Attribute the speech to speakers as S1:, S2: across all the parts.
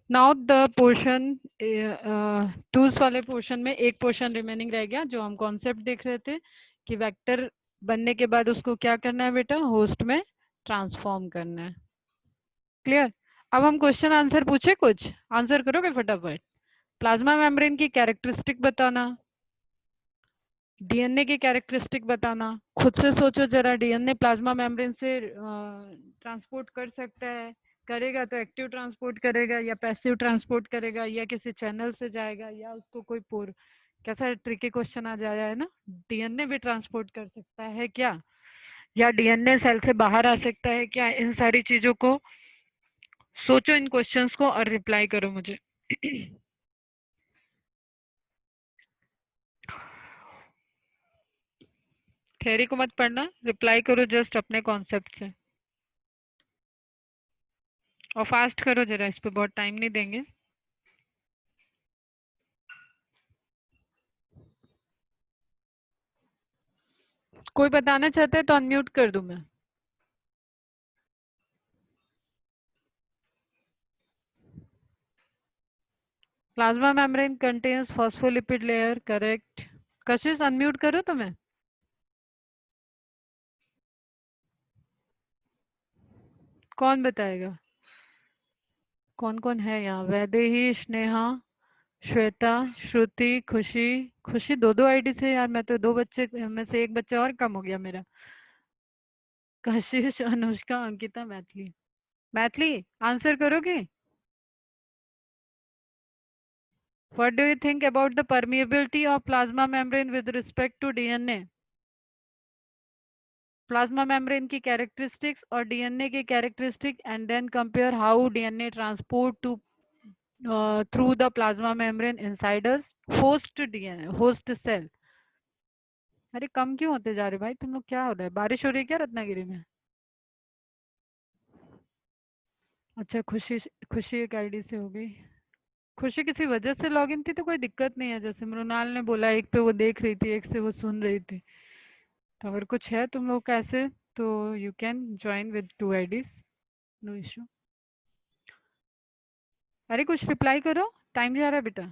S1: Now the portion tools वाले portion में एक पोर्शन रिमेनिंग रह गया, जो हम कॉन्सेप्ट देख रहे थे कि वेक्टर बनने के बाद उसको क्या करना है बेटा, होस्ट में ट्रांसफॉर्म करना है। क्लियर? अब हम क्वेश्चन आंसर पूछे, कुछ आंसर करोगे फटाफट। प्लाज्मा मेम्ब्रेन की कैरेक्टरिस्टिक बताना, डीएनए की कैरेक्टरिस्टिक बताना। खुद से सोचो जरा, डीएनए प्लाज्मा मेम्ब्रेन से ट्रांसपोर्ट कर सकता है? करेगा तो एक्टिव ट्रांसपोर्ट करेगा, या पैसिव ट्रांसपोर्ट करेगा, या किसी चैनल से जाएगा, या उसको कोई पोर। कैसा ट्रिकी क्वेश्चन आ जाया है ना। डीएनए भी ट्रांसपोर्ट कर सकता है क्या, या डीएनए सेल से बाहर आ सकता है क्या? इन सारी चीजों को सोचो, इन क्वेश्चंस को, और रिप्लाई करो मुझे। थ्योरी को मत पढ़ना, रिप्लाई करो जस्ट अपने कॉन्सेप्ट से, और फास्ट करो जरा, इस पे बहुत टाइम नहीं देंगे। कोई बताना चाहता है तो अनम्यूट कर दूं मैं। Plasma membrane contains phospholipid layer, correct. कशिश अनम्यूट करो तो मैं। कौन बताएगा? कौन कौन है यहाँ? वैदेही, स्नेहा, श्वेता, श्रुति, खुशी। खुशी दो दो आईडी से यार, मैं तो दो बच्चे में से एक बच्चा और कम हो गया मेरा। कशिश, अनुष्का, अंकिता, मैथिली। मैथिली आंसर करोगे? What do you think about the permeability of plasma membrane with respect to DNA? Plasma membrane की कैरेक्टरिस्टिक्स और डीएनए की characteristic, and then compare how DNA transport to through the plasma membrane inside us host DNA host cell. अरे कम क्यों होते जा रहे भाई तुम लोग, क्या हो रहा है? बारिश हो रही है क्या रत्नागिरी में? अच्छा, खुशी। खुशी एक आईडी से हो गई। खुशी किसी वजह से लॉगिन थी तो कोई दिक्कत नहीं है, जैसे मृणाल ने बोला, एक पे वो देख रही थी, एक से वो सुन रही थी। तो अगर कुछ है तुम लोग का ऐसे, तो you can join with two IDs, no issue. अरे कुछ रिप्लाई करो, टाइम जा रहा है बेटा।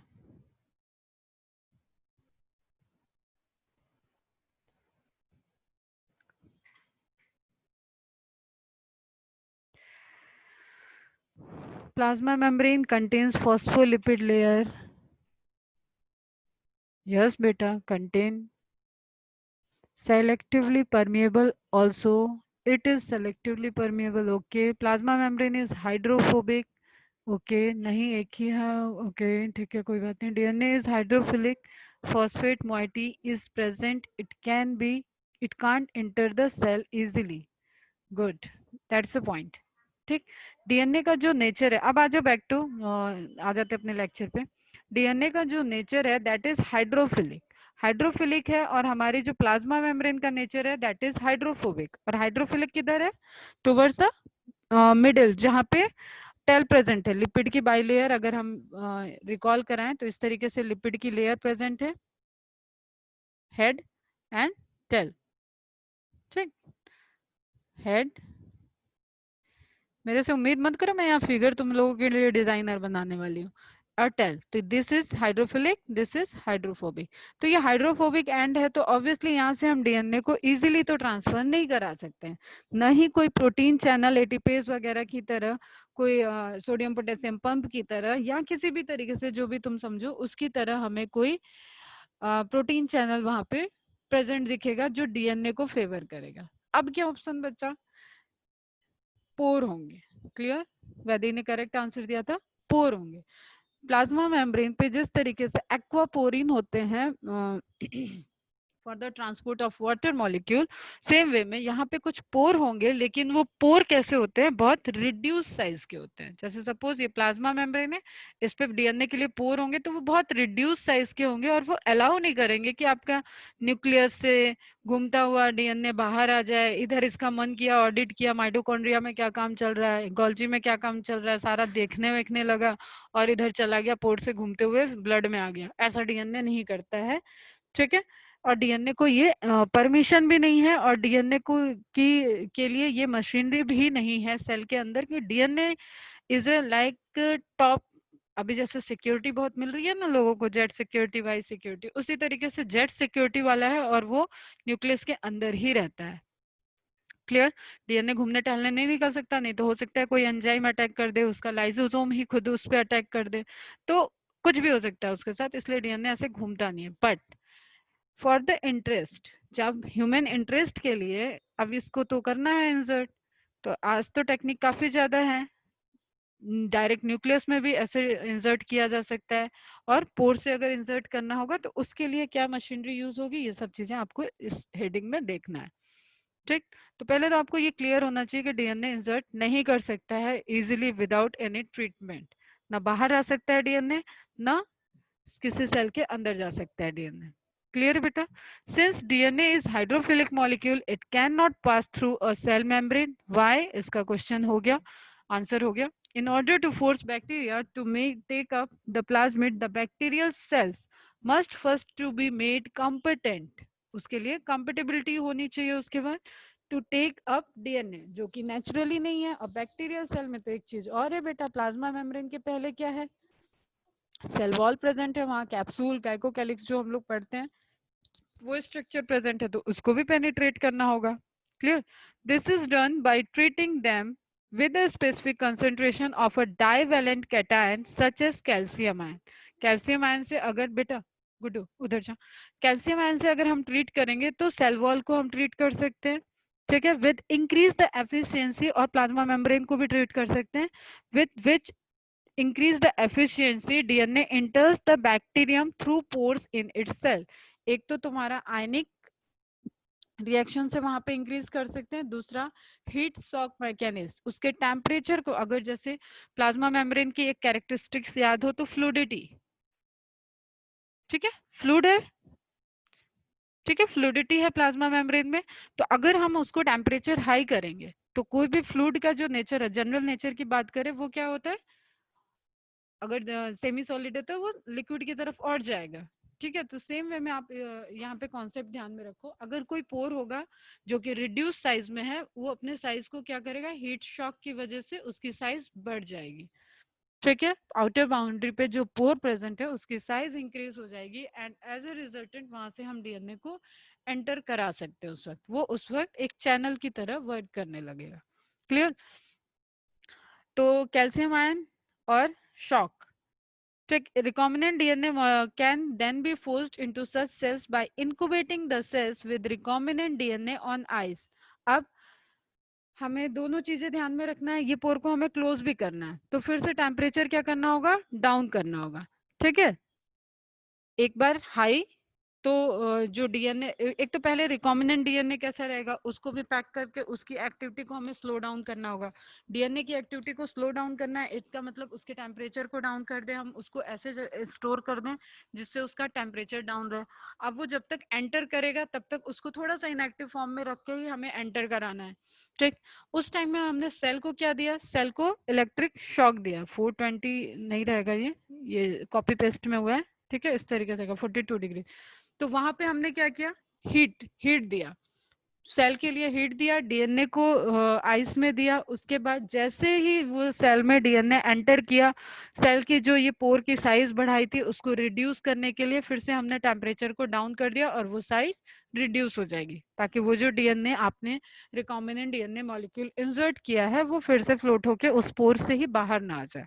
S1: Plasma membrane contains phospholipid layer. Yes, beta, contain. Selectively permeable also. It is selectively permeable. Okay. Plasma membrane is hydrophobic. Okay. नहीं, एक ही है। Okay. ठीक है, कोई बात नहीं। DNA is hydrophilic. Phosphate moiety is present. It can't enter the cell easily. Good. That's the point. ठीक। DNA का जो नेचर है, अब आ जाओ बैक टू, आ जाते अपने लेक्चर पे। डीएनए का जो नेचर है दैट इज हाइड्रोफिलिक। हाइड्रोफिलिक है, और हमारी जो प्लाज्मा मेम्ब्रेन का नेचर है दैट इज हाइड्रोफोबिक। और हाइड्रोफिलिक किधर है? टुवर्ड्स द मिडिल, जहाँ पे टेल प्रेजेंट है। लिपिड की बाइलेयर अगर हम रिकॉल कराएं तो इस तरीके से लिपिड की लेयर प्रेजेंट है, हेड एंड टेल। ठीक। हेड, मेरे से उम्मीद मत करो मैं यहाँ फिगर तुम लोगों के लिए डिजाइनर बनाने वाली हूँ। और टेल, तो this is hydrophilic, this is hydrophobic. तो ये हाइड्रोफोबिक एंड है, तो ऑब्वियसली यहाँ से हम डीएनए को इजीली तो ट्रांसफर नहीं करा सकते हैं। न ही कोई प्रोटीन चैनल एटीपेज वगैरह की तरह, कोई सोडियम पोटेशियम पंप की तरह, या किसी भी तरीके से जो भी तुम समझो उसकी तरह हमें कोई प्रोटीन चैनल वहां पे प्रेजेंट दिखेगा जो डीएनए को फेवर करेगा। अब क्या ऑप्शन बचा? पोर होंगे। क्लियर? वैदी ने करेक्ट आंसर दिया था, पोर होंगे। प्लाज्मा मेम्ब्रेन पे जिस तरीके से एक्वापोरिन होते हैं for the transport of water molecule, same way में यहाँ पे कुछ पोर होंगे, लेकिन वो पोर कैसे होते हैं? बहुत रिड्यूस साइज के होते हैं। जैसे सपोज ये प्लाज्मा मेम्ब्रेन है, इस पे डीएनए के लिए पोर होंगे, तो वो बहुत रिड्यूस साइज के होंगे, और वो अलाउ नहीं करेंगे कि आपका न्यूक्लियस से घूमता हुआ डीएनए बाहर आ जाए। इधर इसका मन किया, ऑडिट किया, माइटोकॉन्ड्रिया में क्या काम चल रहा है, गोल्जी में क्या काम चल रहा है, सारा देखने वेखने लगा, और इधर चला गया, पोर्ट से घूमते हुए ब्लड में आ गया। ऐसा डीएनए नहीं करता है। ठीक है? और डीएनए को ये परमिशन भी नहीं है, और डीएनए को की के लिए ये मशीनरी भी नहीं है सेल के अंदर कि DNA is a like top. अभी जैसे सिक्योरिटी बहुत मिल रही है ना लोगों को, जेट सिक्योरिटी, वाई सिक्योरिटी, उसी तरीके से जेट सिक्योरिटी वाला है और वो न्यूक्लियस के अंदर ही रहता है। क्लियर? डीएनए घूमने टहलने नहीं निकल सकता, नहीं तो हो सकता है कोई एंजाइम अटैक कर दे, उसका लाइसोसोम ही खुद उस पर अटैक कर दे, तो कुछ भी हो सकता है उसके साथ, इसलिए डीएनए ऐसे घूमता नहीं है। बट फॉर द इंटरेस्ट, जब ह्यूमन इंटरेस्ट के लिए अब इसको तो करना है इंसर्ट, तो आज तो टेक्निक काफी ज्यादा है, डायरेक्ट न्यूक्लियस में भी ऐसे इंसर्ट किया जा सकता है, और पोर से अगर इंसर्ट करना होगा तो उसके लिए क्या मशीनरी यूज होगी, ये सब चीजें आपको इस हेडिंग में देखना है। ठीक, तो पहले तो आपको ये क्लियर होना चाहिए कि डीएनए इंसर्ट नहीं कर सकता है इजीली विदाउट एनी ट्रीटमेंट, ना बाहर आ सकता है डीएनए, ना किसी सेल के अंदर जा सकता है डीएनए। क्लियर बेटा? Since DNA is hydrophilic molecule, it can not pass through a cell membrane. Why? इसका क्वेश्चन हो गया, आंसर हो गया। In order to force bacteria to take up the plasmid, the bacterial cells must first to be made competent. उसके लिए compatibility होनी चाहिए उसके बाद to take up DNA, जो कि नेचुरली नहीं है। और बैक्टीरियल सेल में तो एक चीज और है बेटा, प्लाज्मा मेम्ब्रेन के पहले क्या है, सेल वॉल प्रेजेंट है, वहां कैप्सूल, गाइकोकैलिक्स जो हम लोग पढ़ते हैं वो स्ट्रक्चर प्रेजेंट है, तो उसको भी पेनिट्रेट करना होगा। Clear? This is done by treating them with a specific concentration of a divalent cation such as calcium ion. Calcium ion से अगर बेटा, गुड्डू उधर जा, कैल्शियम आयन से अगर हम ट्रीट करेंगे तो सेल वॉल को हम ट्रीट कर सकते हैं, ठीक है, विद इंक्रीज द एफिशिएंसी, और प्लाज्मा मेम्ब्रेन को भी ट्रीट कर सकते हैं, with which increase the efficiency DNA enters the bacterium through pores in its cell. एक तो तुम्हारा आयनिक रिएक्शन से वहां पे इंक्रीज कर सकते हैं, दूसरा हीट शॉक मैकेनिज्म, उसके टेम्परेचर को, अगर जैसे प्लाज्मा मेम्ब्रेन की एक कैरेक्टरिस्टिक्स याद हो तो फ्लूडिटी, ठीक है, फ्लूड है, ठीक है, फ्लूडिटी है प्लाज्मा मेम्ब्रेन में, तो अगर हम उसको टेम्परेचर हाई करेंगे तो कोई भी फ्लूइड का जो नेचर है, जनरल नेचर की बात करें, वो क्या होता है, अगर सेमी सॉलिड है तो वो लिक्विड की तरफ और जाएगा, ठीक है। तो सेम वे में आप यहाँ पे कॉन्सेप्ट ध्यान में रखो, अगर कोई पोर होगा जो कि रिड्यूस साइज में है, वो अपने साइज को क्या करेगा, हीट शॉक की वजह से उसकी साइज बढ़ जाएगी, ठीक है, आउटर बाउंड्री पे जो पोर प्रेजेंट है उसकी साइज इंक्रीज हो जाएगी, एंड एज ए रिजल्टेंट वहां से हम डीएनए को एंटर करा सकते हैं, उस वक्त वो उस वक्त एक चैनल की तरह वर्क करने लगेगा। क्लियर? तो कैल्शियम आयन और shock, recombinant DNA can then be forced into such cells by incubating the cells with recombinant DNA on ice. अब हमें दोनों चीजें ध्यान में रखना है, ये पोर को हमें क्लोज भी करना है, तो फिर से टेम्परेचर क्या करना होगा, डाउन करना होगा, ठीक है। एक बार हाई, तो जो डीएनए, एक तो पहले रिकॉम्बिनेंट डीएनए कैसा रहेगा उसको भी पैक करके उसकी एक्टिविटी को हमें स्लो डाउन करना होगा। डीएनए की एक्टिविटी को स्लो डाउन करना है, इसका मतलब उसके टेम्परेचर को डाउन कर दें, हम उसको ऐसे स्टोर कर दें जिससे उसका टेम्परेचर डाउन रहे। अब वो जब तक एंटर करेगा तब तक उसको थोड़ा सा इनएक्टिव फॉर्म में रख के ही हमें एंटर कराना है, ठीक। उस टाइम में हमने सेल को क्या दिया, सेल को इलेक्ट्रिक शॉक दिया, 420 नहीं रहेगा, ये कॉपी पेस्ट में हुआ है, ठीक है, इस तरीके से 42 डिग्री। तो वहां पे हमने क्या किया, हीट हीट दिया, सेल के लिए हीट दिया, डीएनए को आइस में दिया, उसके बाद जैसे ही वो सेल में डीएनए एंटर किया, सेल की जो ये पोर की साइज बढ़ाई थी उसको रिड्यूस करने के लिए फिर से हमने टेम्परेचर को डाउन कर दिया और वो साइज रिड्यूस हो जाएगी, ताकि वो जो डीएनए आपने रिकॉम्बिनेंट डीएनए मॉलिक्यूल इंसर्ट किया है वो फिर से फ्लोट होके उस पोर से ही बाहर ना आ जाए।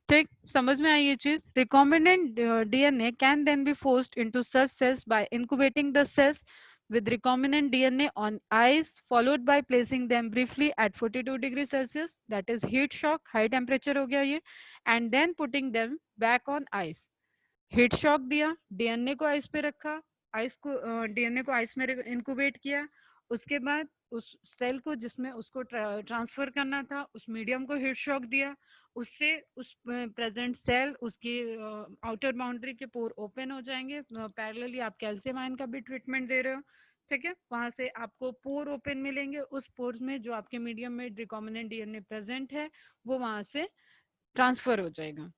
S1: ठीक, समझ में आई ये चीज? Recombinant DNA can then be forced into such cells by incubating the cells with recombinant DNA on ice, followed by placing them briefly at 42 degrees Celsius, that is heat shock, high temperature हो गया ये, and then putting them back on ice. Heat shock दिया, DNA को ice पे रखा, ice को DNA को ice में इंक्यूबेट किया, उसके बाद उस सेल को जिसमें उसको ट्रांसफर करना था उस मीडियम को हीट शॉक दिया, उससे उस प्रेजेंट सेल उसकी आउटर बाउंड्री के पोर ओपन हो जाएंगे, पैरेलली आप कैल्शियम आयन का भी ट्रीटमेंट दे रहे हो, ठीक है, वहां से आपको पोर ओपन मिलेंगे, उस पोर में जो आपके मीडियम में रिकॉम्बिनेंट डीएनए प्रेजेंट है वो वहां से ट्रांसफर हो जाएगा,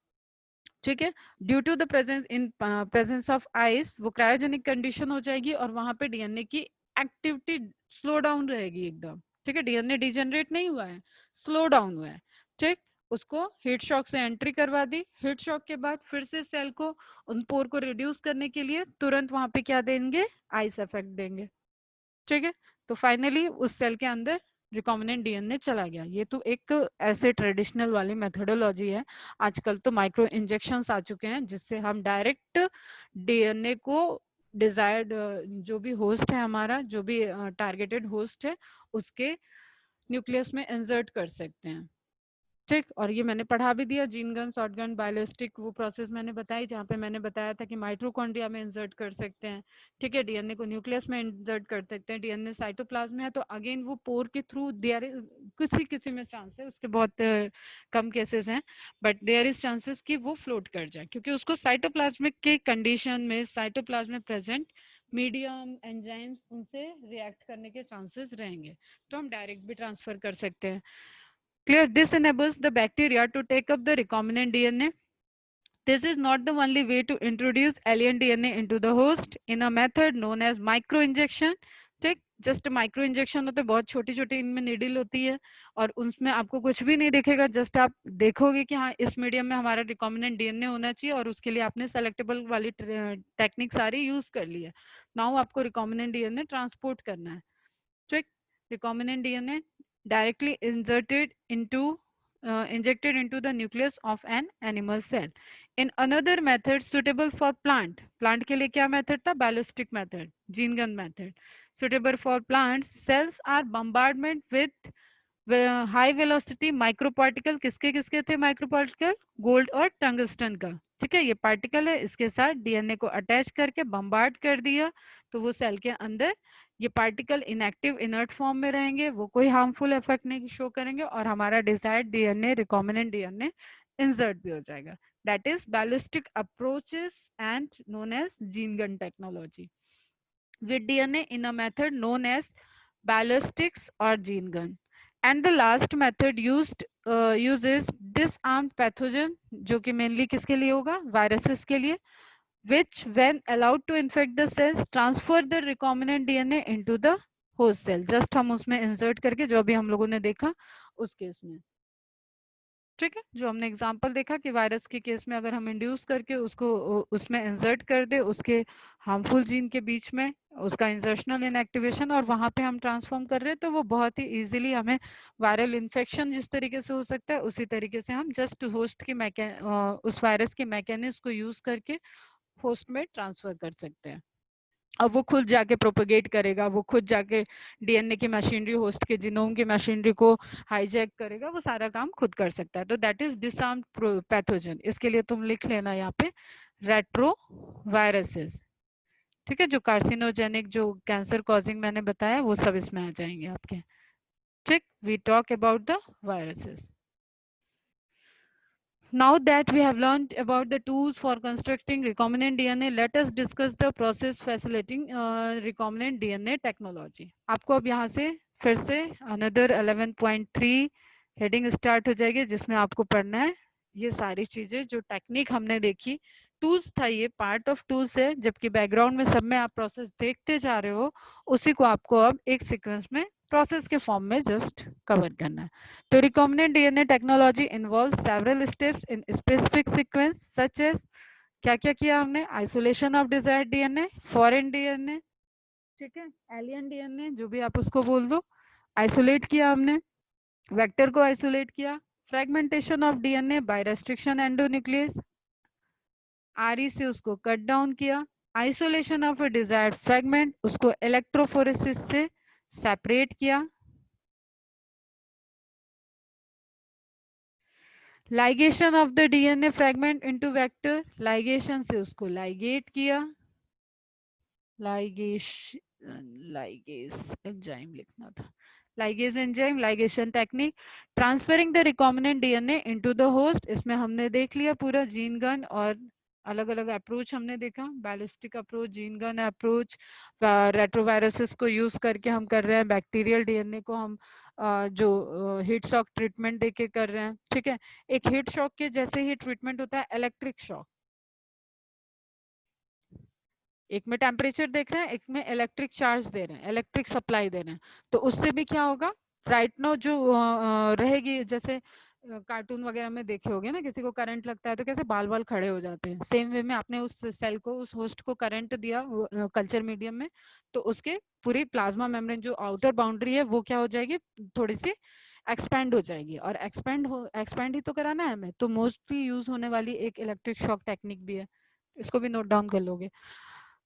S1: ठीक है। Due to the presence of ice वो क्रायोजेनिक कंडीशन हो जाएगी और वहां पे डीएनए की एक्टिविटी स्लो डाउन रहेगी एकदम, ठीक है, डीएनए डिजेनरेट नहीं हुआ है, स्लो डाउन हुआ है, ठीक, उसको हीट शॉक से एंट्री करवा दी। हीट शॉक के बाद फिर से सेल को, उन पोर को रिड्यूस करने के लिए तुरंत वहां पे क्या देंगे, आइस इफेक्ट देंगे। ठीक है, तो फाइनली उस सेल के अंदर रिकॉम्बिनेंट डीएनए चला गया। ये तो एक ऐसे ट्रेडिशनल वाली मेथोडोलॉजी है। आजकल तो माइक्रो इंजेक्शंस आ चुके हैं जिससे हम डायरेक्ट डीएनए को डिजायर्ड जो भी होस्ट है हमारा, जो भी टारगेटेड होस्ट है, उसके न्यूक्लियस में इंसर्ट कर सकते हैं। ठीक, और ये मैंने पढ़ा भी दिया, gene gun, short gun, biolistic, वो प्रोसेस मैंने बताई जहाँ पे मैंने बताया था कि माइटोकॉन्ड्रिया में इंसर्ट कर सकते हैं। ठीक है, डीएनए को न्यूक्लियस में इंसर्ट कर सकते हैं। डीएनए साइटोप्लाज्म में है तो अगेन वो पोर के थ्रू देयर इज, किसी किसी में चांस है, उसके बहुत कम केसेस हैं, बट देयर इज चांसेस कि वो फ्लोट कर जाए, क्योंकि उसको साइटोप्लाज्मिक के कंडीशन में, साइटोप्लाज्म में प्रेजेंट मीडियम एंजाइम्स उनसे रिएक्ट करने के चांसेस रहेंगे, तो हम डायरेक्ट भी ट्रांसफर कर सकते हैं। Clear, this enables the bacteria to take up the recombinant DNA. This is not the only way to introduce alien DNA into the host in a method known as microinjection. ठीक, just micro injection होते हैं, बहुत छोटी छोटी इनमें needle होती है और उसमें आपको कुछ भी नहीं दिखेगा, जस्ट आप देखोगे कि हाँ इस मीडियम में हमारा रिकॉम्बिनेंट डीएनए होना चाहिए और उसके लिए आपने सेलेक्टेबल वाली टेक्निक सारी यूज कर ली है। नाउ आपको रिकॉम्बिनेंट डीएनए ट्रांसपोर्ट करना है। ठीक, recombinant DNA directly injected into the nucleus of an animal cell. In another method suitable for plant के लिए क्या method था, ballistic method, gene gun method. Suitable for plants, cells are bombardment with high velocity microparticle. किसके किसके थे माइक्रोपार्टिकल, gold और tungsten का। ठीक है, ये पार्टिकल है, इसके साथ डीएनए को अटैच करके बम्बार्ड कर दिया तो वो सेल के अंदर ये पार्टिकल इनएक्टिव इनर्ट फॉर्म में रहेंगे, वो कोई हार्मफुल इफेक्ट नहीं शो करेंगे और हमारा desired DNA, recombinant DNA insert भी हो जाएगा। That is ballistic approaches and known as gene gun technology with DNA in a method known as ballistics or gene gun. And the last method uses disarmed pathogen, जो कि mainly किसके लिए होगा, viruses के लिए, which when allowed to infect the cells transfer the recombinant DNA into the host cell. Just हम उसमें insert करके, जो अभी हम लोगों ने देखा उस केस में। ठीक है, जो हमने एग्जांपल देखा कि वायरस के केस में अगर हम इंड्यूस करके उसको उसमें इंसर्ट कर दे, उसके हार्मफुल जीन के बीच में उसका इंसर्शनल इनएक्टिवेशन और वहां पे हम ट्रांसफॉर्म कर रहे हैं, तो वो बहुत ही इजीली हमें वायरल इन्फेक्शन जिस तरीके से हो सकता है उसी तरीके से हम जस्ट होस्ट की उस वायरस के मैकेनिज्म को यूज करके होस्ट में ट्रांसफर कर सकते हैं। अब वो खुद जाके प्रोपेगेट करेगा, वो खुद जाके डीएनए की मशीनरी, होस्ट के जीनोम की मशीनरी को हाईजैक करेगा, वो सारा काम खुद कर सकता है। तो दैट इज डिसआर्म्ड पैथोजन। इसके लिए तुम लिख लेना यहाँ पे रेट्रो वायरसेस। ठीक है, जो कार्सिनोजेनिक, जो कैंसर कॉजिंग मैंने बताया, वो सब इसमें आ जाएंगे आपके। ठीक, we talk about the viruses. Now that we have learned about the tools for constructing recombinant DNA, let us discuss the process facilitating recombinant DNA technology. आपको अब यहाँ से फिर से another 11.3 हेडिंग स्टार्ट हो जाएगी जिसमें आपको पढ़ना है ये सारी चीजें जो टेक्निक हमने देखी। टूल्स था, ये पार्ट ऑफ टूल्स है, जबकि बैकग्राउंड में सब में आप प्रोसेस देखते जा रहे हो, उसी को आपको अब एक सीक्वेंस में प्रोसेस के फॉर्म में जस्ट कवर करना है। तो recombinant DNA technology involves several steps in specific sequence such as क्या क्या किया हमने, isolation of desired DNA, foreign DNA, ठीक है, एलियन डीएनए जो भी आप उसको बोल दो, आइसोलेट किया हमने, वेक्टर को आइसोलेट किया, fragmentation of DNA by restriction endonuclease, RE से उसको कट डाउन किया, isolation of a desired fragment, उसको इलेक्ट्रोफोरेसिस से सेपरेट किया, ligation of the DNA fragment into vector, ligation से उसको लाइगेट किया, लाइगेश लाइगेस एंजाइम लिखना था, ligase enzyme, ligation technique, transferring the recombinant DNA into the host. इसमें हमने देख लिया पूरा जीन गन और अलग अलग अप्रोच हमने देखा, ballistic approach, gene gun approach, retroviruses को यूज करके हम कर रहे हैं, बैक्टीरियल डीएनए को हम जो हीट शॉक ट्रीटमेंट देके कर रहे हैं। ठीक है, एक हीट शॉक के जैसे ही ट्रीटमेंट होता है इलेक्ट्रिक शॉक, एक में टेम्परेचर देख रहे हैं, एक में इलेक्ट्रिक चार्ज दे रहे हैं, इलेक्ट्रिक सप्लाई दे रहे हैं, तो उससे भी क्या होगा, राइट नो जो रहेगी, जैसे कार्टून वगैरह में देखे होगे ना, किसी को करंट लगता है तो कैसे बाल बाल खड़े हो जाते हैं, सेम वे में आपने उस सेल को, उस होस्ट को करंट दिया कल्चर मीडियम में, तो उसके पूरी प्लाज्मा मेम्ब्रेन जो आउटर बाउंड्री है वो क्या हो जाएगी, थोड़ी सी एक्सपैंड हो जाएगी। और एक्सपैंड ही तो कराना है हमें, तो मोस्टली यूज होने वाली एक इलेक्ट्रिक शॉक टेक्निक भी है, इसको भी नोट डाउन कर लोगे।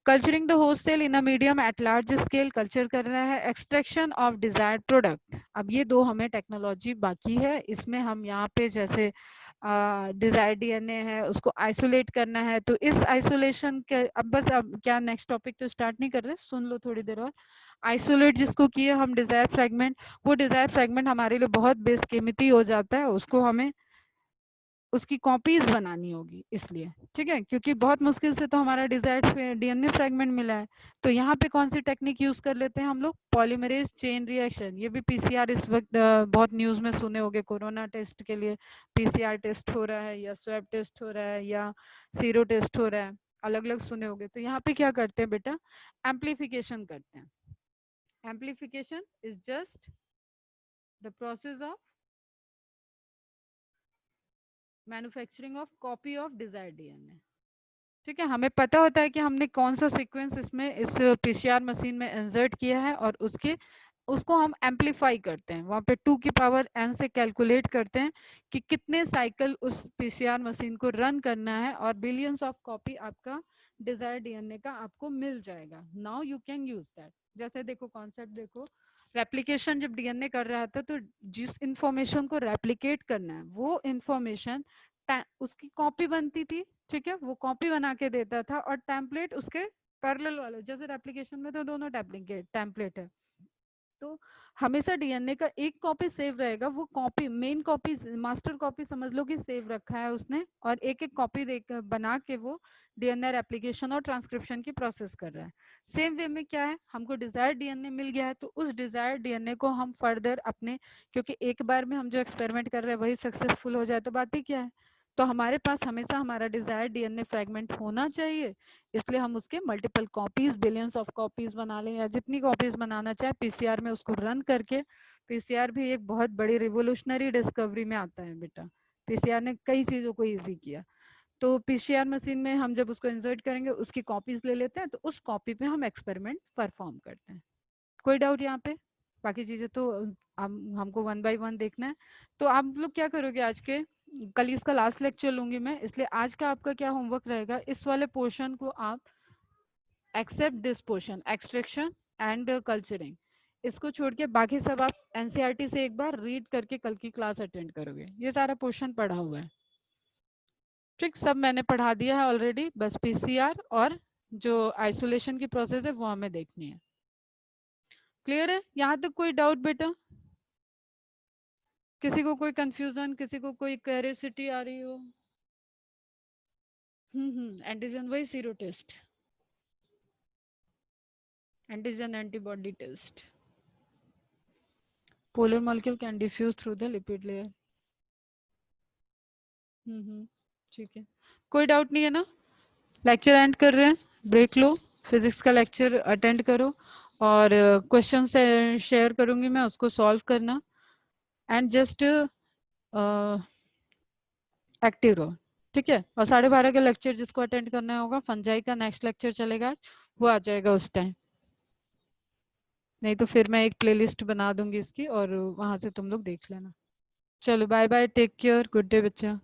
S1: Culturing the host cell in a medium at large scale, culture करना है। एक्सट्रैक्शन ऑफ डिजायर्ड प्रोडक्ट, अब ये दो हमें टेक्नोलॉजी बाकी है, इसमें हम यहाँ पे जैसे डिजायर डीएनए है उसको आइसोलेट करना है, तो इस आइसोलेशन के अब बस, अब क्या नेक्स्ट टॉपिक तो स्टार्ट नहीं कर रहे, सुन लो थोड़ी देर और। आइसोलेट जिसको किए हम डिजायर फ्रेगमेंट, वो डिजायर फ्रेगमेंट हमारे लिए बहुत बेशकीमती हो जाता है, उसको हमें उसकी कॉपीज बनानी होगी इसलिए, ठीक है, क्योंकि बहुत मुश्किल से तो हमारा डिजायर्ड डीएनए फ्रेगमेंट मिला है। तो यहाँ पे कौन सी टेक्निक यूज कर लेते हैं हम लोग, पॉलीमरेज चेन रिएक्शन। ये भी पीसीआर इस वक्त बहुत न्यूज में सुने होंगे, कोरोना टेस्ट के लिए पीसीआर टेस्ट हो रहा है या स्वैब टेस्ट हो रहा है या सीरो टेस्ट हो रहा है, अलग अलग सुने होंगे। तो यहाँ पे क्या करते हैं बेटा, एम्पलीफिकेशन करते हैं। Amplification is just the process of manufacturing of copy of desired DNA. ठीक है, हमें पता होता है कि हमने कौन सा सीक्वेंस इसमें इस पीसीआर मशीन में इंसर्ट किया है, और उसको हम एम्पलीफाई करते हैं, वहाँ पे 2 की पावर n से कैलकुलेट करते हैं कि कितने साइकिल उस पीसीआर मशीन को रन करना है, और बिलियंस ऑफ कॉपी आपका डिजायर डीएनए का आपको मिल जाएगा। Now you can use that. जैसे देखो कॉन्सेप्ट देखो, रेप्लिकेशन जब डीएनए कर रहा था तो जिस इंफॉर्मेशन को रेप्लिकेट करना है वो इंफॉर्मेशन उसकी कॉपी बनती थी, ठीक है, वो कॉपी बना के देता था, और टेम्पलेट उसके पैरेलल वाले, जैसे रेप्लिकेशन में तो दोनों टेम्पलेट है, तो हमेशा डीएनए का एक कॉपी सेव रहेगा, वो copy main copy master copy समझ लो कि सेव रखा है उसने, और एक एक कॉपी बना के वो डीएनए रेप्लिकेशन और ट्रांसक्रिप्शन की प्रोसेस कर रहा है। सेम वे में क्या है, हमको डिजायर्ड डीएनए मिल गया है, तो उस डिजायर्ड डीएनए को हम फर्दर अपने, क्योंकि एक बार में हम जो एक्सपेरिमेंट कर रहे हैं वही सक्सेसफुल हो जाए तो बात ही क्या है, तो हमारे पास हमेशा हमारा डिजायर्ड डीएनए फ्रेगमेंट होना चाहिए, इसलिए हम उसके multiple copies, billions of copies बना लें, या जितनी कॉपीज बनाना चाहे पीसीआर में उसको रन करके। पीसीआर भी एक बहुत बड़ी रिवोल्यूशनरी डिस्कवरी में आता है बेटा, पीसीआर ने कई चीजों को इजी किया। तो पीसीआर मशीन में हम जब उसको इंसर्ट करेंगे उसकी कॉपीज ले लेते हैं, तो उस कॉपी पे हम एक्सपेरिमेंट परफॉर्म करते हैं। कोई डाउट यहाँ पे, बाकी चीजें तो हमको वन बाय वन देखना है। तो आप लोग क्या करोगे आज के, कल इसका लास्ट लेक्चर लूंगी मैं, इसलिए आज का आपका क्या होमवर्क रहेगा, इस वाले पोर्शन को आप except this portion extraction and culturing, इसको छोड़ के बाकी सब आप एनसीईआरटी से एक बार रीड करके कल की क्लास अटेंड करोगे, ये सारा पोर्शन पढ़ा हुआ है, ठीक, सब मैंने पढ़ा दिया है ऑलरेडी, बस पीसीआर और जो आइसोलेशन की प्रोसेस है वो हमें देखनी है। क्लियर है यहाँ तक, कोई डाउट बेटा, किसी को कोई कंफ्यूजन, किसी को कोई क्यूरियोसिटी आ रही हो? एंटीजन वही sero test, antigen antibody test, polar molecule can diffuse through the lipid layer. ठीक है, कोई डाउट नहीं है ना, लेक्चर एंड कर रहे हैं, ब्रेक लो, फिजिक्स का लेक्चर अटेंड करो, और क्वेश्चन से शेयर करूंगी मैं, उसको सॉल्व करना, एंड जस्ट एक्टिव रहो, ठीक है। और 12:30 का लेक्चर जिसको अटेंड करना होगा, फंजाई का नेक्स्ट लेक्चर चलेगा, वो आ जाएगा उस टाइम, नहीं तो फिर मैं एक प्लेलिस्ट बना दूंगी इसकी और वहां से तुम लोग देख लेना। चलो bye bye, take care, good day बच्चा।